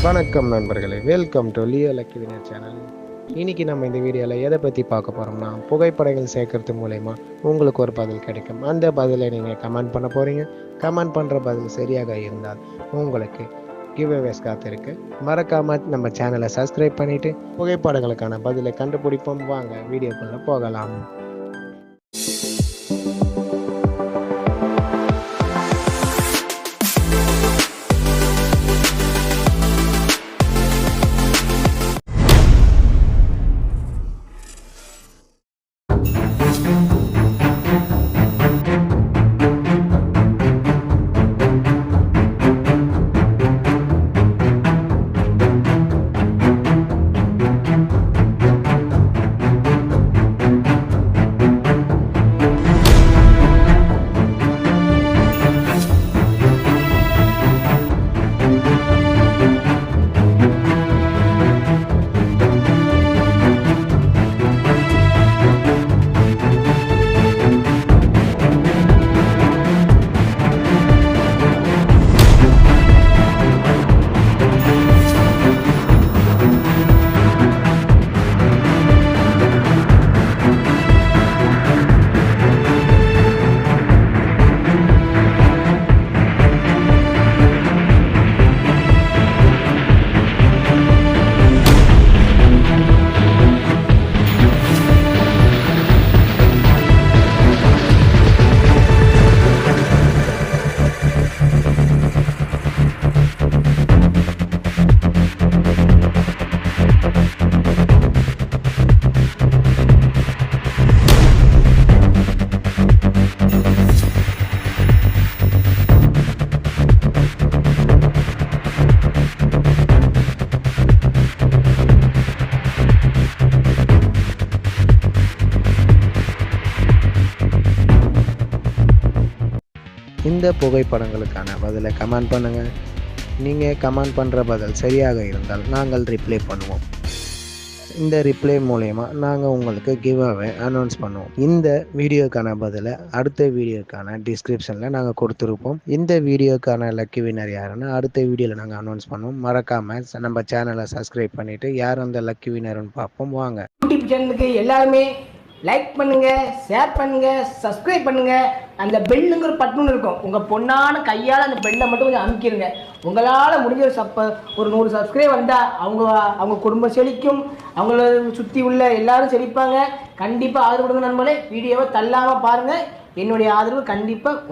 வணக்கம் நண்பர்களே, welcome to Leo lucky Winner channel. இன்னைக்கு நம்ம இந்த வீடியோவில் எதை பற்றி பார்க்க போகிறோம்னா, புகைப்படங்கள் சேர்க்கறது மூலயமா உங்களுக்கு ஒரு பதில் கிடைக்கும். அந்த பதிலை நீங்கள் கமெண்ட் பண்ண போகிறீங்க. கமெண்ட் பண்ணுற பதில் சரியாக இருந்தால் உங்களுக்கு கிவ்அவேஸ் காத்திருக்கு. மறக்காமல் நம்ம சேனலை சப்ஸ்கிரைப் பண்ணிவிட்டு புகைப்படங்களுக்கான பதிலை கண்டுபிடிப்போம். வாங்க வீடியோக்குள்ளே போகலாம். இந்த புகைப்படங்களுக்கான பதிலை கமெண்ட் பண்ணுங்கள். நீங்கள் கமெண்ட் பண்ணுற பதில் சரியாக இருந்தால் நாங்கள் ரிப்ளை பண்ணுவோம். இந்த ரிப்ளை மூலயமா நாங்கள் உங்களுக்கு கிவ் அவே அனௌன்ஸ் பண்ணுவோம். இந்த வீடியோக்கான பதிலை அடுத்த வீடியோக்கான டிஸ்கிரிப்ஷனில் நாங்கள் கொடுத்துருப்போம். இந்த வீடியோக்கான லக்கி வினர் யாருன்னு அடுத்த வீடியோவில் நாங்கள் அனௌன்ஸ் பண்ணுவோம். மறக்காமல் நம்ம சேனலை சப்ஸ்கிரைப் பண்ணிவிட்டு யார் அந்த லக்கி வினர்னு பார்ப்போம். வாங்க. யூடியூப் சேனலுக்கு எல்லாருமே லைக் பண்ணுங்க, ஷேர் பண்ணுங்க, சப்ஸ்கிரைப் பண்ணுங்க. அந்த பெல்லுங்கிற பட்டன் இருக்கும், உங்க பொண்ணான கையால் அந்த பெல்லை மட்டும் கொஞ்சம் அமுக்கிடுங்க. உங்களால் முடிஞ்ச ஒரு 100 சப்ஸ்கிரைப் வந்தால் அவங்க குடும்பம் செழிக்கும், அவங்கள சுற்றி உள்ள எல்லாரும் செழிப்பாங்க. கண்டிப்பாக ஆதரவு கொடுங்க நண்பர்களே. வீடியோவை தள்ளாமல் பாருங்கள். என்னுடைய ஆதரவு கண்டிப்பாக